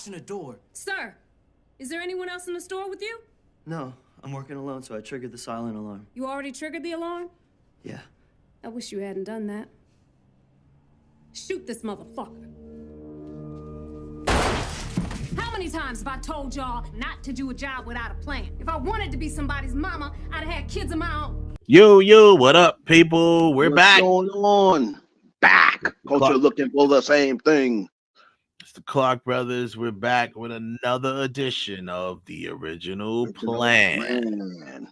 watching the door. Sir, is there anyone else in the store with you? No, I'm working alone, so I triggered the silent alarm. You already triggered the alarm? Yeah. I wish you hadn't done that. Shoot this motherfucker. How many times have I told y'all not to do a job without a plan? If I wanted to be somebody's mama, I'd have had kids of my own. Yo, what up, people? We're back. What's going on? Back. Culture looking for the same thing. It's the Clark Brothers. We're back with another edition of the original plan.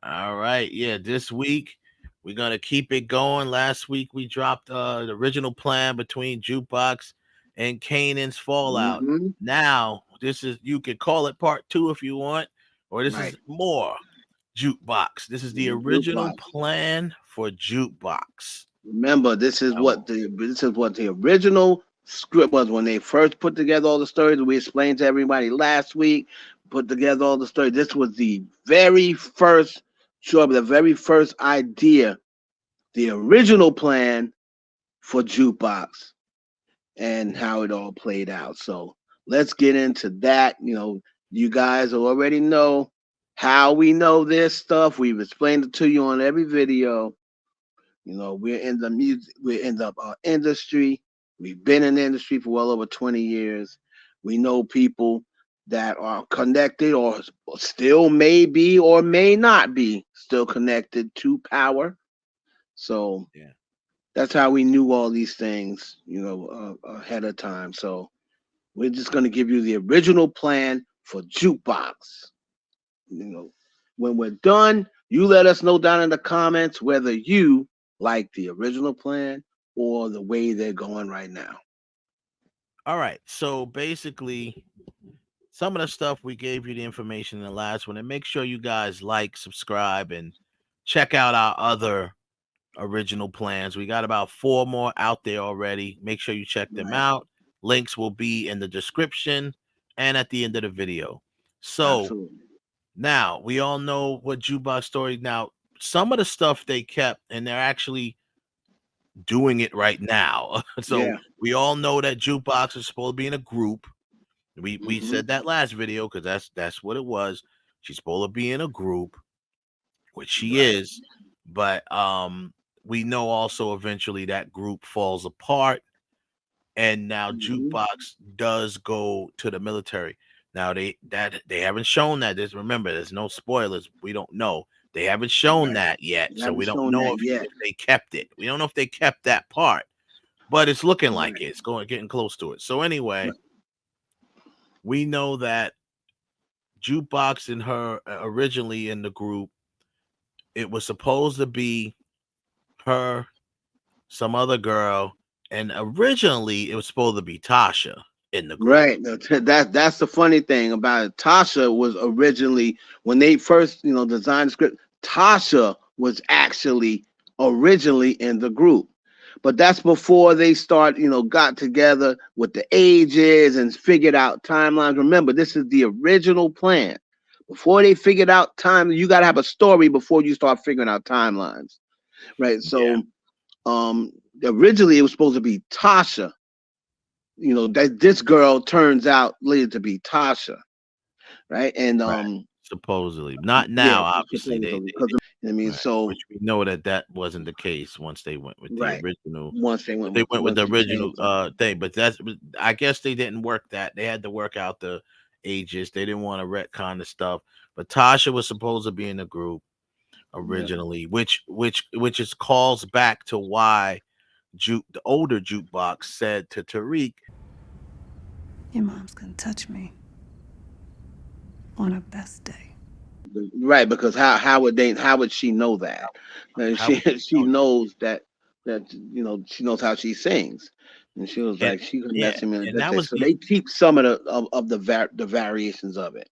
All right. Yeah, this week we're going to keep it going. Last week we dropped the original plan between Jukebox and Kanan's fallout. Now, this is, you could call it part 2 if you want, or this is more Jukebox. This is the original plan for Jukebox. Remember, this is what the original script was when they first put together all the stories. We explained to everybody last week, put together all the stories. This was the very first the very first idea, the original plan for Jukebox and how it all played out. So let's get into that. You know, you guys already know how we know this stuff. We've explained it to you on every video. You know, we're in the music, we're in the industry. We've been in the industry for well over 20 years. We know people that are connected or still may be or may not be still connected to power. So that's how we knew all these things, you know, ahead of time. So we're just going to give you the original plan for Jukebox. You know, when we're done, you let us know down in the comments whether you like the original plan or the way they're going right now. All right. So basically, some of the stuff we gave you the information in the last one, and make sure you guys like, subscribe, and check out our other original plans. We got about 4 more out there already. Make sure you check them out. Links will be in the description and at the end of the video. So now we all know what Jukebox story. Now, some of the stuff they kept, and they're actually doing it right now. So we all know that Jukebox is supposed to be in a group. We said that last video because that's what it was. She's supposed to be in a group, which she is, but we know also eventually that group falls apart, and now Jukebox does go to the military. Now they haven't shown that. Remember, there's no spoilers. We don't know. They haven't shown that yet, so we don't know if they kept it. We don't know if they kept that part, but it's looking like it's getting close to it. So anyway, we know that Jukebox and her originally in the group, it was supposed to be her, some other girl, and originally it was supposed to be Tasha in the group. Right. That's the funny thing about it. Tasha was originally, when they first, you know, designed the script, Tasha was actually originally in the group. But that's before they start, you know, got together with the ages and figured out timelines. Remember, this is the original plan. Before they figured out time, you got to have a story before you start figuring out timelines. Right. So originally it was supposed to be Tasha. You know, that this girl turns out later to be Tasha. Right. And supposedly not now, obviously. I mean, so which we know that wasn't the case once they went with the original. Once they went with the original thing, but I guess they didn't work that. They had to work out the ages. They didn't want to retcon the stuff. But Tasha was supposed to be in the group originally, which is calls back to why the older Jukebox said to Tariq, "Your mom's gonna touch me on her best day." Right, because how would she know that? She knows that you know, she knows how she sings, and she was like, she could mess him in. So they keep some of the variations of it.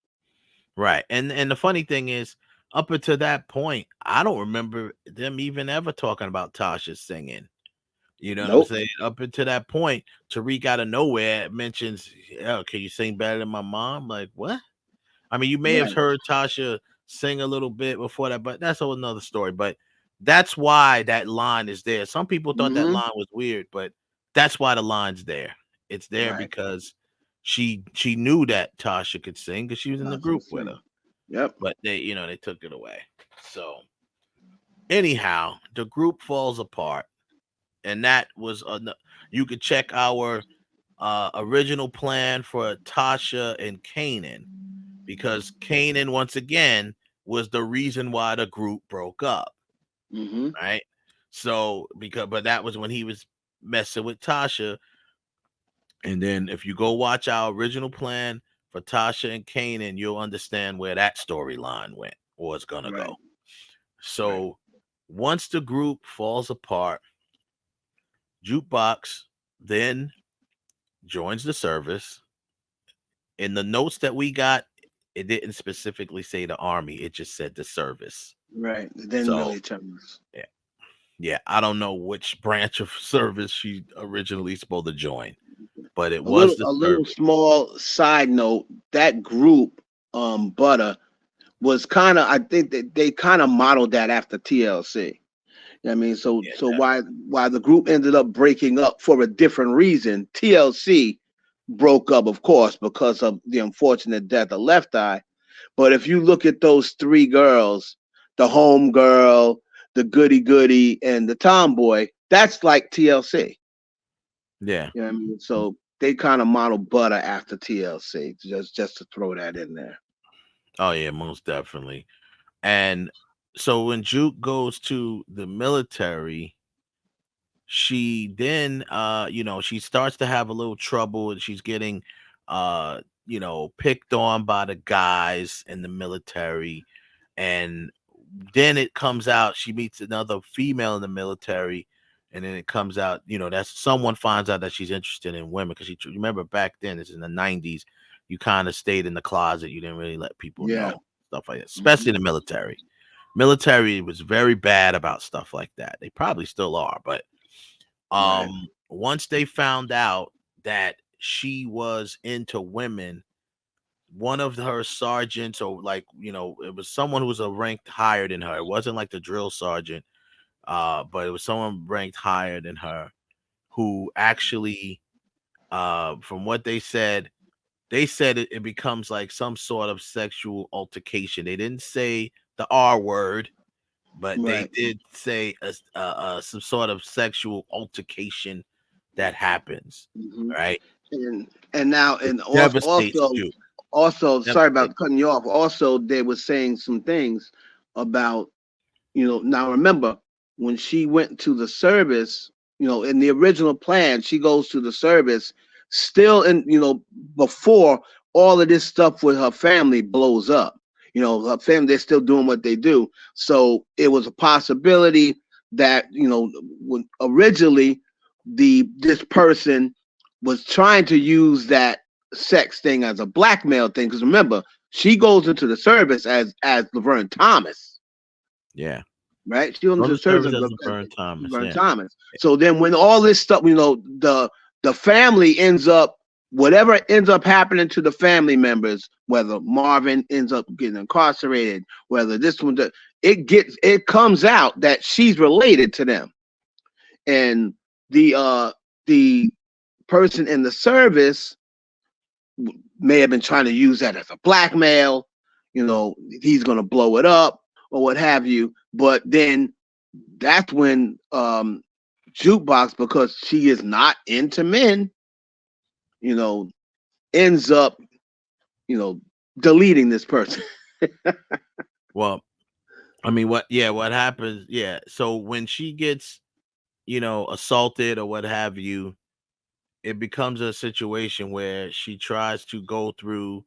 Right, and the funny thing is, up until that point, I don't remember them even ever talking about Tasha singing. You know what I'm saying? Up until that point, Tariq out of nowhere mentions, "Oh, can you sing better than my mom?" Like, what? I mean, you may have heard Tasha sing a little bit before that, but that's another story. But that's why that line is there. Some people thought that line was weird, but that's why the line's there. It's there because she knew that Tasha could sing because she was in the group with her, Yep. but they took it away. So anyhow, the group falls apart, and that was you could check our original plan for Tasha and Kanan, because Kanan once again was the reason why the group broke up. Mm-hmm. Right. So but that was when he was messing with Tasha. And then if you go watch our original plan for Tasha and Kanan, you'll understand where that storyline went or it's gonna Right. go. So once the group falls apart, Jukebox then joins the service. In the notes that we got, it didn't specifically say the army, it just said the service. Right. It didn't So really tell us. yeah, I don't know which branch of service she originally supposed to join, but it A was little, the a little service. small side note. That group, Butter, was kind of. I think that they kind of modeled that after TLC. I mean, so Yeah, so why the group ended up breaking up for a different reason. TLC broke up, of course, because of the unfortunate death of Left Eye. But if you look at those three girls, the home girl, the goody goody, and the tomboy, that's like TLC. yeah. You know what I mean? So they kind of model Butter after TLC, just to throw that in there. Oh yeah, most definitely. And so when Juke goes to the military, she then she starts to have a little trouble, and she's getting picked on by the guys in the military. And then it comes out she meets another female in the military, and then it comes out, that someone finds out that she's interested in women, because you remember back then, it's in the 90s, you kind of stayed in the closet, you didn't really let people Yeah. know stuff like that, Mhm. especially in the military was very bad about stuff like that. They probably still are, but Right. once they found out that she was into women, one of her sergeants, or it was someone who was a ranked higher than her. It wasn't like the drill sergeant, but it was someone ranked higher than her, who actually, from what they said it becomes like some sort of sexual altercation. They didn't say the R word, but they Right. did say some sort of sexual altercation that happens, Hmm. right? And now It and also devastates also you. also sorry Devastates. about cutting you off. Also, they were saying some things about, now remember, when she went to the service, in the original plan, she goes to the service still in, before all of this stuff with her family blows up. Her family, they're still doing what they do. So it was a possibility that, when originally this person was trying to use that sex thing as a blackmail thing. Because remember, she goes into the service as Laverne Thomas, Yeah. right? She went On into the the service service as as Laverne Thomas. Laverne Yeah. Thomas. So then when all this stuff, the family ends up, whatever ends up happening to the family members, whether Marvin ends up getting incarcerated, whether this one, it comes out that she's related to them. And the person in the service may have been trying to use that as a blackmail. He's going to blow it up or what have you. But then that's when Jukebox, because she is not into men, you know, ends up, deleting this person. Well, I mean, what happens? Yeah. So when she gets, assaulted or what have you, it becomes a situation where she tries to go through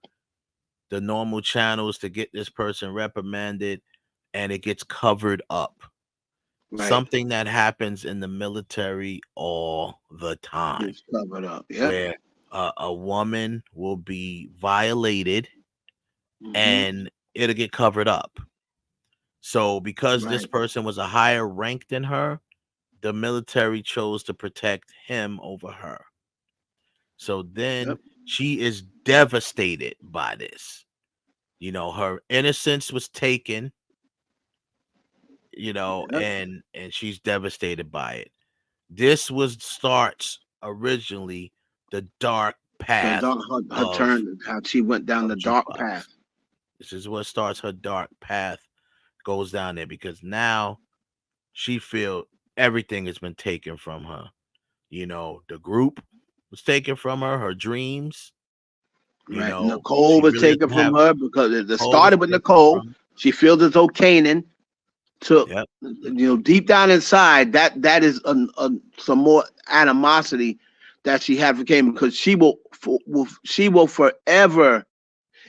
the normal channels to get this person reprimanded, and it gets covered up. Right. Something that happens in the military all the time, It's covered up. Yep. where a woman will be violated Hmm. and it'll get covered up. So because this Right. person was a higher rank than her, the military chose to protect him over her. So then Yep. she is devastated by this. Her innocence was taken, Yep. and she's devastated by it. This was starts originally the dark path her turn, how she went down the dark Jukebox. path. This is what starts her dark path, goes down there, because now she feel everything has been taken from her. You know, the group was taken from her, her dreams. You Right. know, Nicole she was really taken doesn't from have. her because it Nicole was started with taken Nicole. from. She feels as though Kanan took, Yep. deep down inside, that is some more animosity that she had for Kanan, because she will forever,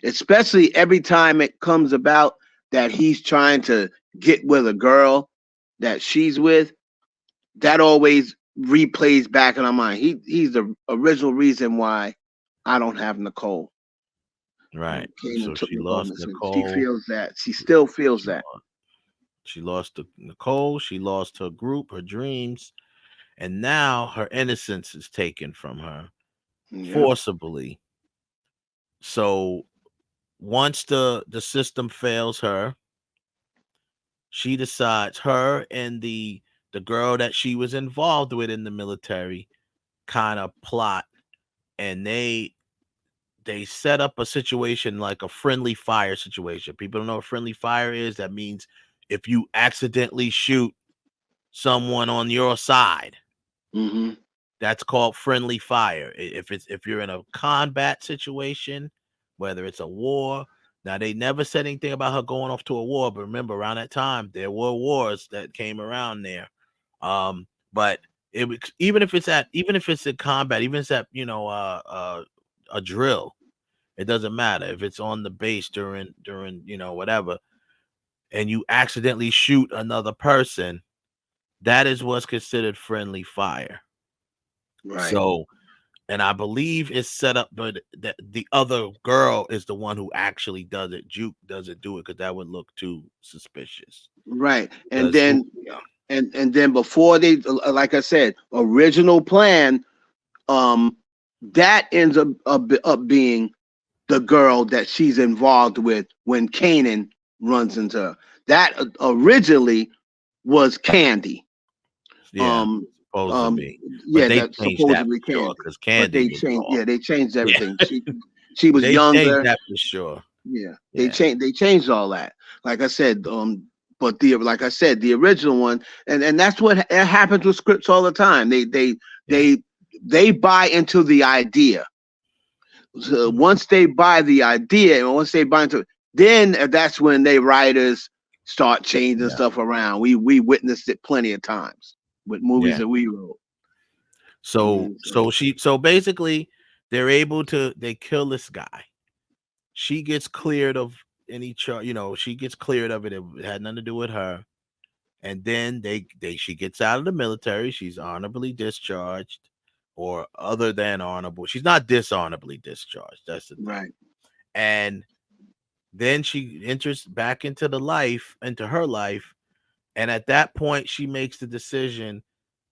especially every time it comes about that he's trying to get with a girl that she's with, that always replays back in our mind. He's the original reason why I don't have Nicole. Right. Kanan So took she Nicole. lost She Nicole. feels that. She still feels She that. lost, she lost Nicole. She lost her group, her dreams, and now her innocence is taken from her Yeah. forcibly. So once the system fails her, she decides, her and the girl that she was involved with in the military kind of plot, and they set up a situation like a friendly fire situation. People don't know what friendly fire is. That means if you accidentally shoot someone on your side, Mm-hmm. that's called friendly fire. If you're in a combat situation, whether it's a war. Now they never said anything about her going off to a war, but remember, around that time there were wars that came around there. But even if it's in combat, even if it's at a drill, it doesn't matter if it's on the base during whatever, and you accidentally shoot another person. That is what's considered friendly fire. Right. So, and I believe it's set up, but the other girl is the one who actually does it. Juke doesn't do it because that would look too suspicious. Right. And Because then and then before they, like I said, original plan, um, that ends up being the girl that she's involved with when Kanan runs into her. That originally was Candy. yeah, Um, supposed to um, be, but yeah, they that changed that supposedly for sure Candy, because but Candy they was changed. wrong. Yeah, they changed Yeah, everything. She was they changed younger. that for sure. Yeah, Yeah, they changed all that. Like I said, but like I said, the original one, and that's what happens with scripts all the time. yeah. They they buy into the idea. So Mhm. once they buy the idea, and once they buy into, then that's when they writers start changing Yeah, stuff around. We witnessed it plenty of times with movies yeah. that we wrote. I So mean, so, so basically they kill this guy. She gets cleared of any charge, she gets cleared of it. It had nothing to do with her. And then she gets out of the military. She's honorably discharged, or other than honorable. She's not dishonorably discharged. That's the thing. right, And then she enters back into her life. And at that point, she makes the decision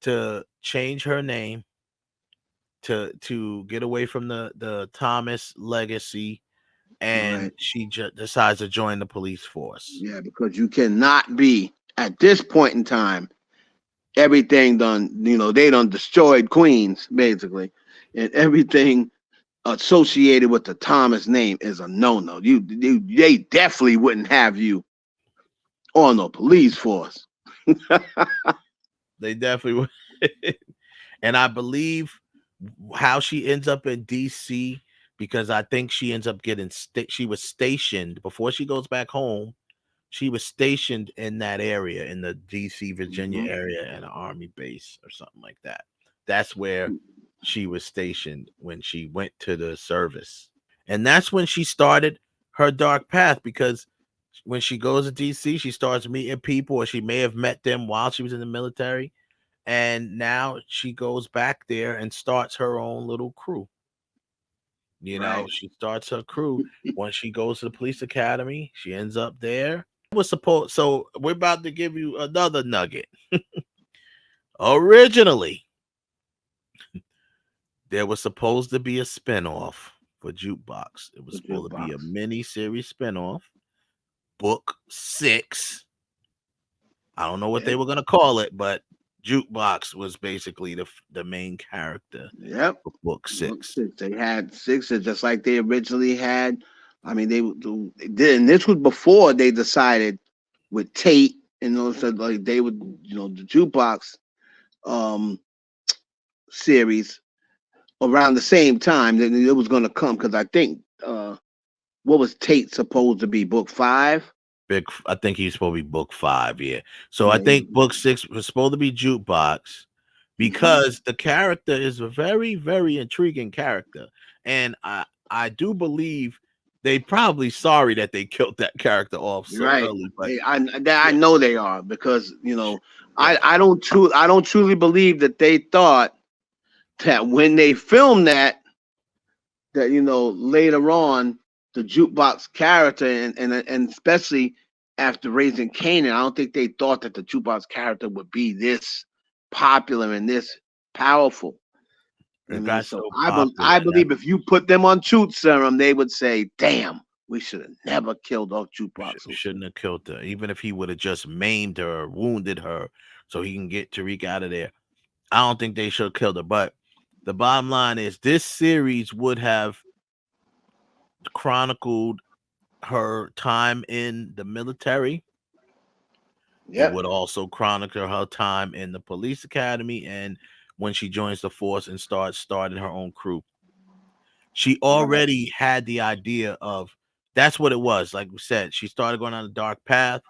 to change her name to get away from the Thomas legacy, and right. she decides to join the police force. Yeah, because you cannot be at this point in time. Everything done, they done destroyed Queens basically, and everything associated with the Thomas name is a no-no. They definitely wouldn't have you on the police force. They definitely would. And I believe how she ends up in DC, because I think she ends up getting she was stationed before she goes back home. She was stationed in that area, in the DC, Virginia Mhm. area, at an army base or something like that. That's where she was stationed when she went to the service. And that's when she started her dark path, because when she goes to DC, she starts meeting people, or she may have met them while she was in the military. And now she goes back there and starts her own little crew. Right. She starts her crew. When she goes to the police academy, she ends up there. So we're about to give you another nugget. Originally, there was supposed to be a spinoff for Jukebox. It was The supposed to be jukebox. a mini-series spinoff, book 6. I don't know what Yeah. they were going to call it, but Jukebox was basically the main character Yep. of book Book 6. 6. They had 6 just like they originally had. I mean, they did, and this was before they decided with Tate and those like they would, the Jukebox um series around the same time that it was going to come, because I think what was Tate supposed to be, book 5? I think he's supposed to be book 5, yeah. So I Yeah. think book 6 was supposed to be Jukebox because the character is a very, very intriguing character. And I do believe they probably sorry that they killed that character off so Right. early, but I yeah, know they are, because yeah, I don't truly believe that they thought that when they filmed that later on the Jukebox character, and especially after raising Kanan, I don't think they thought that the Jukebox character would be this popular and this powerful. I it mean, got so so I popular and believe if you put them on truth serum, they would say, "Damn, we should have never killed off Jukebox." shouldn't have killed her. Even if he would have just maimed her or wounded her so he can get Tariq out of there. I don't think they should have killed her. But the bottom line is this series would have chronicled her time in the military. It Yep. would also chronicle her time in the police academy and when she joins the force and starting her own crew. She Right. already had the idea of that's what it was. Like we said, she started going on a dark path,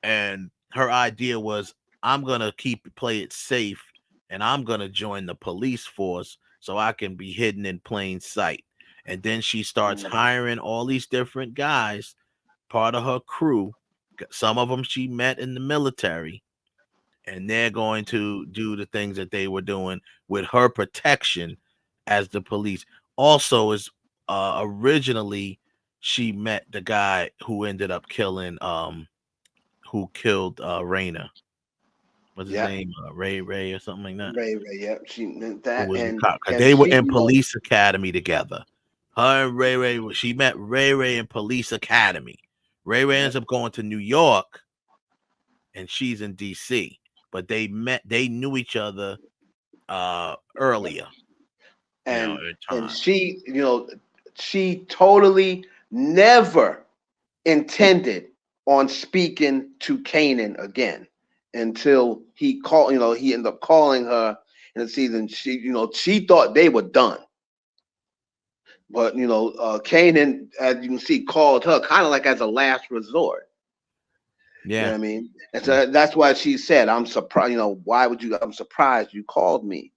and her idea was, I'm gonna play it safe, and I'm gonna join the police force so I can be hidden in plain sight. And then she starts Mm. hiring all these different guys, part of her crew. Some of them she met in the military, and they're going to do the things that they were doing with her protection as the police. Also, is originally she met the guy who ended up killing who killed Raina. What's his Yep. name? Ray or something like that. Ray. Yep. She meant Who that, was the and cop? 'Cause and they were she, in police academy together. Her and Ray. She met Ray in police academy. Ray yep. ends up going to New York, and she's in DC. But they met. They knew each other Yep. earlier. and In and time. she totally never intended on speaking to Kanan again until he ended up calling her in the season. She thought they were done, but Kanan, as you can see, called her kind of like as a last resort. You know Yeah. what I mean? And Yeah. so that's why she said, "I'm surprised. Why would you? I'm surprised you called me."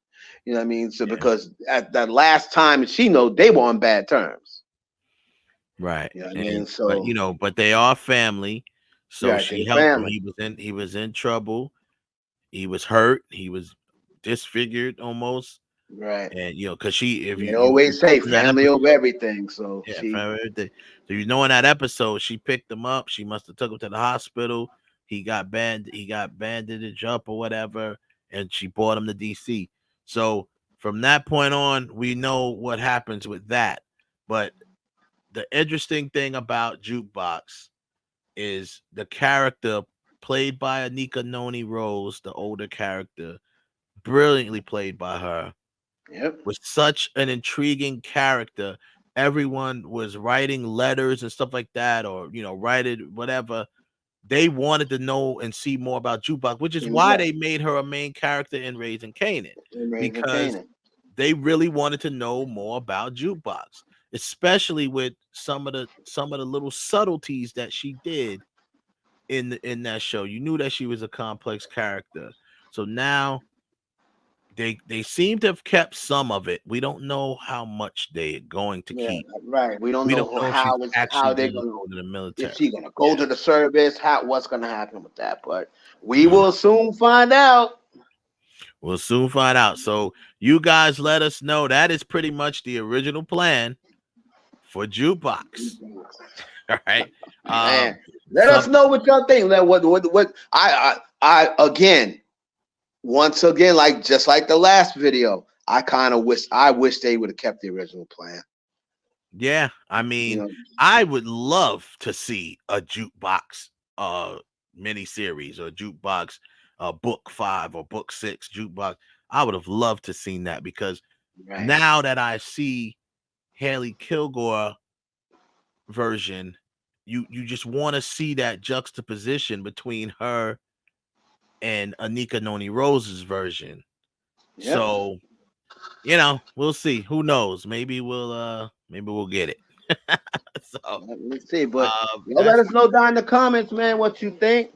You know what I mean? So Yeah. because at that last time, she they were on bad terms. Right. You know what I mean? And but So but they are family. So yeah, they she helped him. family, He was in trouble. He was hurt. He was disfigured almost. right? And because she if They you always say in that family over everything. So yeah, she, from everything. So in that episode, she picked him up. She must have took him to the hospital. He got bandaged up or whatever, and she brought him to DC. So from that point on, we know what happens with that. But the interesting thing about Jukebox is the character played by Anika Noni Rose, the older character, brilliantly played by her, yep, was such an intriguing character. Everyone was writing letters and stuff like that, or writing whatever. They wanted to know and see more about Jukebox, which is why right. they made her a main character in Raising Kanan, And raising because Canaan. they really wanted to know more about Jukebox, especially with some of the little subtleties that she did in that show. You knew that she was a complex character. So now they seem to have kept some of it. We don't know how much they're going to Yeah, keep. right. We don't We don't know know if she's how actually they're gonna gonna, go to the if military. she's gonna go Yeah. to the service, what's gonna happen with that. But we Mhm. will soon find out. We'll soon find out. So you guys let us know. That is pretty much the original plan for Jukebox. All right. Man, Um, let us some know what y'all think. What I again, once again, like just like the last video, I wish they would have kept the original plan. Yeah, I You mean, know, I would love to see a Jukebox miniseries or Jukebox book 5 or book 6 Jukebox. I would have loved to seen that, because Right. now that I see Haley Kilgore version, you just want to see that juxtaposition between her and Anika Noni Rose's version. Yep. So, we'll see. Who knows? Maybe we'll get it. So, Let's see. But y'all let that's us know down in the comments, man, what you think.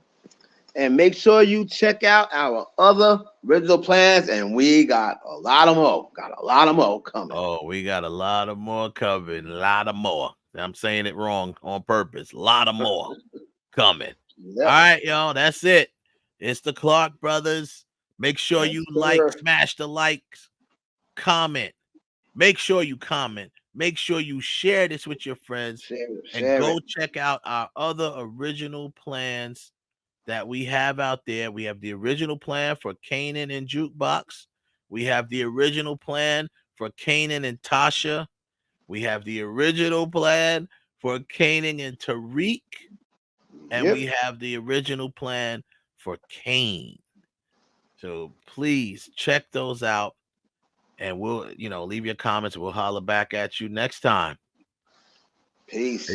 And make sure you check out our other original plans. And we got a lot of more. Coming. we got a lot of more coming. A lot of more. I'm saying it wrong on purpose. A lot of more coming. Yep. All right, y'all. That's it. It's the Clark Brothers. Make sure you smash the likes, comment. Make sure you comment. Make sure you share this with your friends, and go check out our other original plans that we have out there. We have the original plan for Kanan and Jukebox. We have the original plan for Kanan and Tasha. We have the original plan for Kanan and Tariq. And we have the original plan for Kane. So please check those out. And we'll, leave your comments. We'll holler back at you next time. Peace.